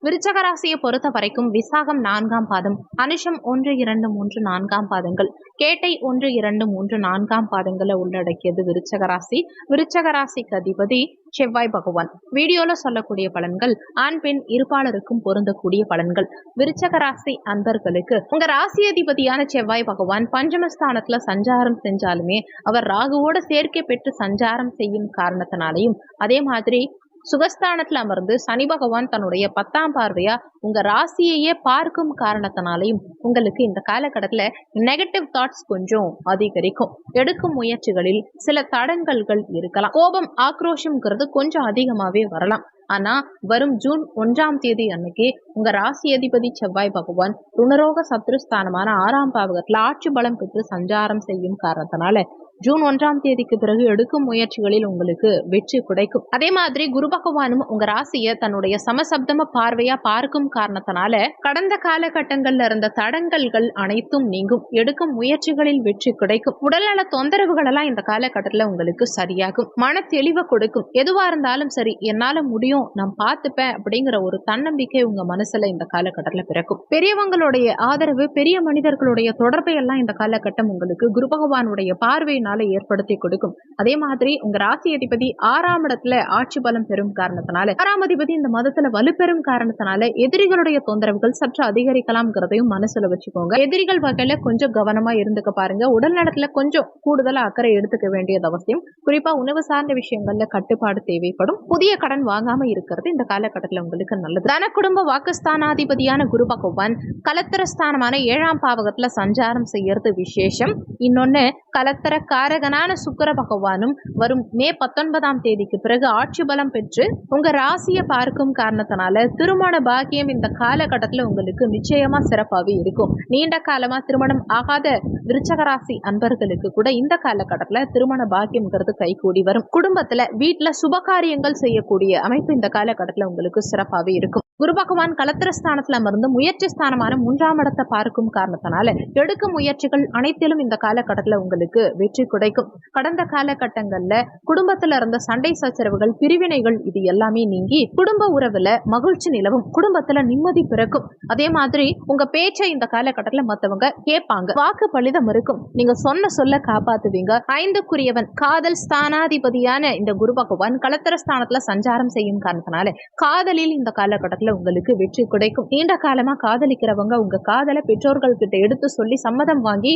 விருச்சக ராசியை பொறுத்த வரைக்கும் விசாகம் 4ஆம் பாதம், அனுஷம் 1, 2, 3, 4ஆம் பாதங்கள், கேட்டை 1, 2, 3, 4ஆம் பாதங்களை உள்ளடக்கியது விருச்சக ராசி. விருச்சக ராசிக்கு அதிபதி செவ்வாய் பகவான். வீடியோல சொல்லக்கூடிய பலன்கள் ஆண் பெண் இருபாலருக்கும் பொருந்தக்கூடிய பலன்கள். விருச்சக ராசி அன்பர்களுக்கு உங்க ராசி அதிபதியான செவ்வாய் பகவான் பஞ்சமஸ்தானத்துல சஞ்சாரம் செஞ்சாலுமே அவர் ராகுவோட சேர்க்கை பெற்று சஞ்சாரம் செய்யும் காரணத்தினாலையும், அதே மாதிரி சுகஸ்தானத்துல அமர்ந்து சனி பகவான் தன்னுடைய 10ஆம் பார்வையா உங்க ராசியையே பார்க்கும் காரணத்தினாலையும் உங்களுக்கு இந்த காலகட்டத்துல நெகட்டிவ் தாட்ஸ் கொஞ்சம் அதிகரிக்கும். எடுக்கும் முயற்சிகளில் சில தடங்கல்கள் இருக்கலாம். கோபம் ஆக்ரோஷம்ங்கிறது கொஞ்சம் அதிகமாவே வரலாம். ஆனா வரும் ஜூன் 1ஆம் தேதி அன்னைக்கு உங்க ராசி அதிபதி செவ்வாய் பகவான் ருணரோக சத்ருஸ்தானமான 6ஆம் பாவகத்துல ஆட்சி பலம் பெற்று சஞ்சாரம் செய்யும் காரணத்தினால ஜூன் 1ஆம் தேதிக்கு பிறகு எடுக்கும் முயற்சிகளில் உங்களுக்கு வெற்றி கிடைக்கும். அதே மாதிரி குரு பகவானும் உங்க ராசியை தன்னுடைய சமசப்தம பார்வையா பார்க்கும் காரணத்தினால கடந்த காலகட்டங்கள்ல இருந்த தடங்கல்கள் அனைத்தும் நீங்கும். எடுக்கும் முயற்சிகளில் வெற்றி கிடைக்கும். உடல்நல தொந்தரவுகள் எல்லாம் இந்த காலகட்டத்துல உங்களுக்கு சரியாகும். மன தெளிவை கொடுக்கும். எதுவா இருந்தாலும் சரி, என்னால முடியும், நான் பார்த்துப்பேன் அப்படிங்கிற ஒரு தன்னம்பிக்கை உங்க மனசுல இந்த காலகட்டத்துல பிறக்கும். பெரியவங்களுடைய ஆதரவு, பெரிய மனிதர்களுடைய தொடர்பை எல்லாம் இந்த காலகட்டம் உங்களுக்கு குரு பகவானுடைய பார்வையினால் ஏற்படுத்தி கொடுக்கும். அதே மாதிரி உங்க ராசி அதிபதி 6ஆம் இடத்துல ஆட்சி பலம் பெறும் காரணத்தினால, 6ஆம் அதிபதி இந்த மதத்துல வலுப்பெறும் காரணத்தினால எதிரிகளுடைய தொந்தரவுகள் சற்று அதிகரிக்கலாம்ங்கிறதையும் மனசுல வச்சுக்கோங்க. எதிரிகள் வகையில கொஞ்சம் கவனமா இருந்துக்க பாருங்க. உடல் நலத்துல கொஞ்சம் கூடுதலா அக்கறை எடுத்துக்க வேண்டியது அவசியம். குறிப்பா உணவு சார்ந்த விஷயங்கள்ல கட்டுப்பாடு தேவைப்படும். புதிய கடன் வாங்காம இருக்கிறது இந்த காலகட்டத்துல உங்களுக்கு நல்லது. தன குடும்ப வாக்குஸ்தானாதிபதியான குரு பகவான் கலத்திரஸ்தானமான 7ஆம் பாவகத்துல சஞ்சாரம் செய்யறது விசேஷம். இன்னொன்னு கலத்திர காரகனான சுக்கிர பகவானும் வரும் மே 19ஆம் தேதிக்கு பிறகு ஆட்சி பலம் பெற்று உங்க ராசியை பார்க்கும் காரணத்தினால திருமண பாக்கியம் இந்த காலகட்டத்துல உங்களுக்கு நிச்சயமா சிறப்பாகவே இருக்கும். நீண்ட காலமா திருமணம் ஆகாத விருச்சக ராசி அன்பர்களுக்கு கூட இந்த காலகட்டத்துல திருமண பாக்கியம்ங்கிறது கைகூடி வரும். குடும்பத்துல வீட்டுல சுபகாரியங்கள் செய்யக்கூடிய அமைப்பு இந்த காலகட்டத்துல உங்களுக்கு சிறப்பாகவே இருக்கும். குரு பகவான் கலத்திரஸ்தானத்துல அமர்ந்து முயற்சி ஸ்தானமான 3ஆம் இடத்தை பார்க்கும் காரணத்தினால எடுக்கும் முயற்சிகள் அனைத்திலும் இந்த காலகட்டத்துல உங்களுக்கு வெற்றி கிடைக்கும். கடந்த காலகட்டங்கள்ல குடும்பத்துல இருந்த சண்டை சச்சரவுகள், பிரிவினைகள் இது எல்லாமே நீங்கி குடும்ப உறவுல மகிழ்ச்சி நிலவும். குடும்பத்துல நிம்மதி பிறக்கும். அதே மாதிரி உங்க பேச்சை இந்த காலகட்டத்துல மத்தவங்க கேட்பாங்க. வாக்கு பலிதம் இருக்கும். நீங்க சொன்ன சொல்ல காப்பாத்துவீங்க. 5க்குரியவன் காதல் ஸ்தானாதிபதியான இந்த குரு பகவான் கலத்திரஸ்தானத்துல சஞ்சாரம் செய்யும் காரணத்தினால காதலில் இந்த காலகட்டத்துல உங்களுக்கு வெற்றி கிடைக்கும். நீண்ட காலமா காதலிக்கிறவங்க உங்க காதலை பெற்றோர்கள் கிட்ட எடுத்து சொல்லி சம்மதம் வாங்கி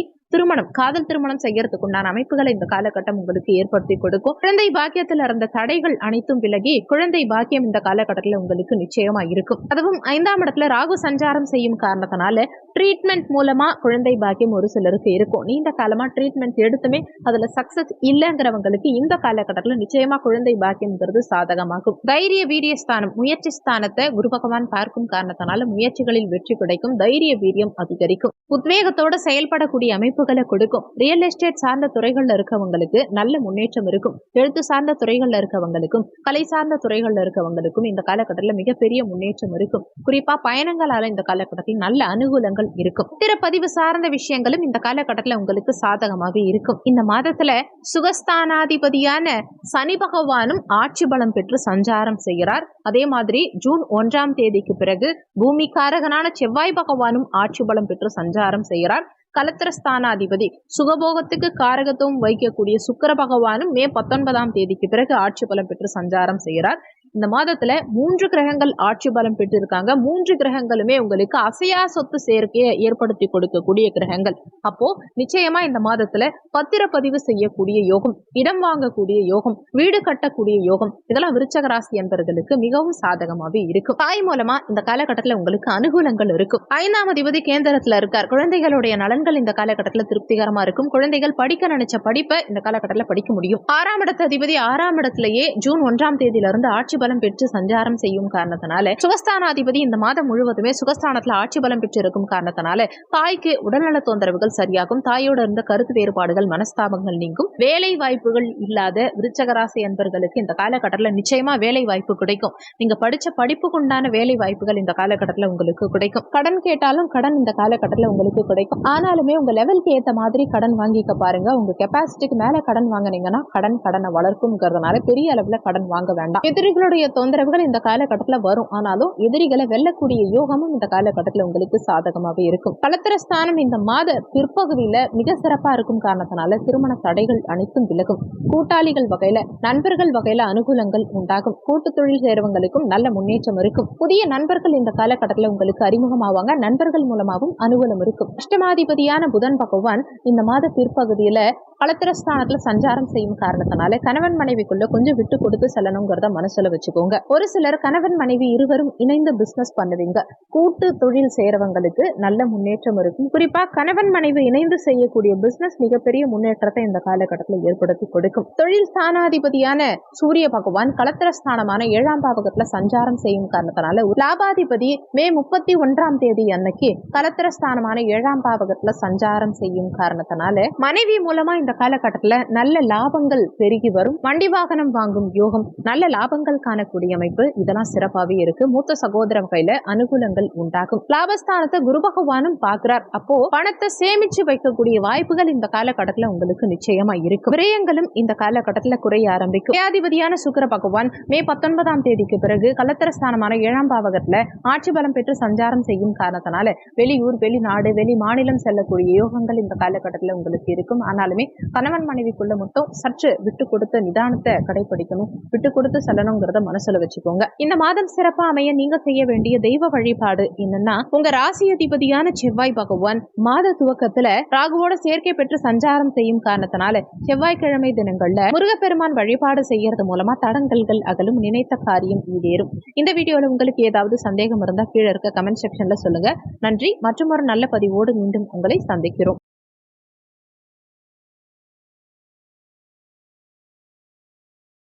காதல் திருமணம் செய்யறதுக்கு உண்டான அமைப்புகளை இந்த காலகட்டம் உங்களுக்கு ஏற்படுத்தி கொடுக்கும். குழந்தை பாக்கியத்துல இருந்த தடைகள் அனைத்தும் விலகி குழந்தை பாக்கியம் இந்த காலகட்டத்துல உங்களுக்கு நிச்சயமா இருக்கும். அதுவும் 5ஆம் இடத்துல ராகு சஞ்சாரம் செய்யும் காரணத்தினால ட்ரீட்மெண்ட் மூலமா குழந்தை பாக்கியம் ஒரு சிலருக்கு இருக்கும். நீண்ட காலமா ட்ரீட்மெண்ட் எடுத்துமே அதுல சக்சஸ் இல்லைங்கிறவங்களுக்கு இந்த காலகட்டத்துல நிச்சயமா குழந்தை பாக்கியம்ங்கிறது சாதகமாகும். தைரிய வீரிய ஸ்தானம், முயற்சி ஸ்தானத்தை குரு பகவான் பார்க்கும் காரணத்தினால முயற்சிகளில் வெற்றி கிடைக்கும். தைரிய வீரியம் அதிகரிக்கும். உத்வேகத்தோட செயல்படக்கூடிய அமைப்புகளை கொடுக்கும். ரியல் எஸ்டேட் சார்ந்த துறைகள்ல இருக்கவங்களுக்கு நல்ல முன்னேற்றம் இருக்கும். எழுத்து சார்ந்த துறைகள்ல இருக்கவங்களுக்கும் கலை சார்ந்த துறைகள்ல இருக்கவங்களுக்கும் இந்த காலகட்டத்தில் மிகப்பெரிய முன்னேற்றம் இருக்கும். குறிப்பா பயணங்களால இந்த காலகட்டத்தில் நல்ல அனுகூலங்கள் இருக்கும். பதிவு சார்ந்த விஷயங்களும் இந்த காலகட்டத்தில் உங்களுக்கு சாதகமாக இருக்கும். இந்த மாதத்துல சுகஸ்தானாதிபதியான சனி பகவானும் ஆட்சி பலம் பெற்று சஞ்சாரம் செய்கிறார். அதே மாதிரி ஜூன் 1ஆம் தேதிக்கு பிறகு பூமிக்காரகனான செவ்வாய் பகவானும் ஆட்சி பலம் பெற்று சஞ்சாரம் செய்கிறார். கலத்திரஸ்தானாதிபதி சுகபோகத்துக்கு காரகத்துவம் வைக்கக்கூடிய சுக்கிர பகவானும் மே 19ஆம் தேதிக்கு பிறகு ஆட்சி பலம் பெற்று சஞ்சாரம் செய்கிறார். இந்த மாதத்துல 3 கிரகங்கள் ஆட்சி பலம் பெற்று இருக்காங்க. 3 கிரகங்களுமே உங்களுக்கு அசையா சொத்து சேர்க்கையை ஏற்படுத்தி கொடுக்கக்கூடிய கிரகங்கள். அப்போ நிச்சயமா இந்த மாதத்துல பத்திரப்பதிவு செய்யக்கூடிய யோகம், இடம் வாங்கக்கூடிய யோகம், வீடு கட்டக்கூடிய யோகம், இதெல்லாம் விருச்சக ராசி என்பவர்களுக்கு மிகவும் சாதகமாகவே இருக்கும். தாய் மூலமா இந்த காலகட்டத்துல உங்களுக்கு அனுகூலங்கள் இருக்கும். 5ஆம் அதிபதி கேந்திரத்துல இருக்கார். குழந்தைகளுடைய நலன்கள் இந்த காலகட்டத்துல திருப்திகரமா இருக்கும். குழந்தைகள் படிக்க நினைச்ச படிப்பை இந்த காலகட்டத்துல படிக்க முடியும். 6ஆம் இடத்து அதிபதி 6ஆம் இடத்திலேயே ஜூன் 1ஆம் தேதியில இருந்து ஆட்சி பலம் பெற்று சஞ்சாரம் செய்யும் காரணத்தினால சுகஸ்தானாதிபதி இந்த மாதம் முழுவதுமே சுகஸ்தானத்துல ஆட்சி பலம் பெற்று இருக்கும் காரணத்தினால தாய்க்கு உடல்நல தொந்தரவுகள் சரியாகும். தாயோட இருந்த கருத்து வேறுபாடுகள், மனஸ்தாபங்கள் நீங்கும். வேலை வாய்ப்புகள் இல்லாத விருச்சக ராசி என்பவர்களுக்கு இந்த காலகட்டத்துல நிச்சயமா வேலை வாய்ப்பு கிடைக்கும். நீங்க படிச்ச படிப்புக்கு உண்டான வேலை வாய்ப்புகள் இந்த காலகட்டத்துல உங்களுக்கு கிடைக்கும். கடன் கேட்டாலும் கடன் இந்த காலகட்டத்துல உங்களுக்கு கிடைக்கும். ஆனாலுமே உங்க லெவலுக்கு ஏத்த மாதிரி கடன் வாங்கிக்க பாருங்க. உங்க கெப்பாசிட்டிக்கு மேல கடன் வாங்கினீங்கன்னா கடனை வளர்க்கும்ங்கிறதுனால பெரிய அளவுல கடன் வாங்க வேண்டாம். எதிரிகளோட எதிரிகளுடைய தொந்தரவுகள் இந்த காலகட்டத்துல வரும். ஆனாலும் எதிரிகளை வெல்லக்கூடிய யோகமும் இந்த காலகட்டத்துல உங்களுக்கு சாதகமாவே இருக்கும். களத்திரஸ்தானம் இந்த மாத பிற்பகுதியில மிக சிறப்பா இருக்கும் காரணத்தினால திருமண தடைகள் அனைத்தும் விலகும். கூட்டாளிகள் வகையில, நண்பர்கள் வகையில அனுகூலங்கள் உண்டாகும். கூட்டு தொழில் செய்றவங்களுக்கும் நல்ல முன்னேற்றம் இருக்கும். புதிய நண்பர்கள் இந்த காலகட்டத்துல உங்களுக்கு அறிமுகமாவாங்க. நண்பர்கள் மூலமாகவும் அனுகூலம் இருக்கும். அஷ்டமாதிபதியான புதன் பகவான் இந்த மாத பிற்பகுதியில களத்திரஸ்தானத்துல சஞ்சாரம் செய்யும் காரணத்தினால கணவன் மனைவிக்குள்ள கொஞ்சம் விட்டு கொடுத்து செல்லணுங்கிறத மனசுல வச்சுக்கோங்க. ஒரு சிலர் கணவன் மனைவி இருவரும் இணைந்து பிசினஸ் பண்ணுவீங்க. கூட்டு தொழில் செய்யறவங்களுக்கு நல்ல முன்னேற்றம் இருக்கும். குறிப்பா கணவன் மனைவி இணைந்து செய்யக்கூடிய பிசினஸ் மிகப்பெரிய முன்னேற்றத்தை இந்த காலகட்டத்தில் ஏற்படுத்தி கொடுக்கும். தொழில் ஸ்தானாதிபதியான சூரிய பகவான் களத்திரஸ்தானமான 7ஆம் பாவகத்துல சஞ்சாரம் செய்யும் காரணத்தினால லாபாதிபதி மே 31ஆம் தேதி அன்னைக்கு களத்திரஸ்தானமான 7ஆம் பாவகத்துல சஞ்சாரம் செய்யும் காரணத்தினால மனைவி மூலமா இந்த காலகட்டத்துல நல்ல லாபங்கள் பெருகி வரும். வண்டி வாகனம் வாங்கும் யோகம், நல்ல லாபங்கள் காணக்கூடிய அமைப்பு, இதெல்லாம் சிறப்பாவே இருக்கு. மூத்த சகோதரம் கையில அனுகூலங்கள் உண்டாகும். லாபஸ்தானத்தை குரு பகவானும் பாக்குறார். அப்போ பணத்தை சேமிச்சு வைக்கக்கூடிய வாய்ப்புகள் இந்த காலகட்டத்துல உங்களுக்கு நிச்சயமா இருக்கும். விரயங்களும் இந்த காலகட்டத்துல குறைய ஆரம்பிக்கும். வியாதிபதியான சுக்கிர பகவான் மே 19ஆம் தேதிக்கு பிறகு களத்திரஸ்தானமான 7ஆம் பாவகத்துல ஆட்சி பலம் பெற்று சஞ்சாரம் செய்யும் காரணத்தினால வெளியூர், வெளிநாடு, வெளி மாநிலம் செல்லக்கூடிய யோகங்கள் இந்த காலகட்டத்துல உங்களுக்கு இருக்கும். ஆனாலுமே கணவன் மனைவிக்குள்ள மட்டும் சற்று விட்டு கொடுத்து நிதானத்தை கடைபிடிக்கணும். விட்டு கொடுத்து செல்லணுங்கிறத மனசுல வச்சுக்கோங்க. இந்த மாதம் சிறப்பா அமைய நீங்க செய்ய வேண்டிய தெய்வ வழிபாடு என்னன்னா, உங்க ராசி அதிபதியான செவ்வாய் பகவான் மாத துவக்கத்துல ராகுவோட சேர்க்கை பெற்று சஞ்சாரம் செய்யும் காரணத்தினால செவ்வாய்க்கிழமை தினங்கள்ல முருகப்பெருமான் வழிபாடு செய்யறது மூலமா தடங்கல்கள் அகலும், நினைத்த காரியம் ஈடேறும். இந்த வீடியோல உங்களுக்கு ஏதாவது சந்தேகம் இருந்தா கீழே இருக்க கமெண்ட் செக்ஷன்ல சொல்லுங்க. நன்றி. மற்றும் ஒரு நல்ல பதிவோடு மீண்டும் உங்களை சந்திக்கிறோம்.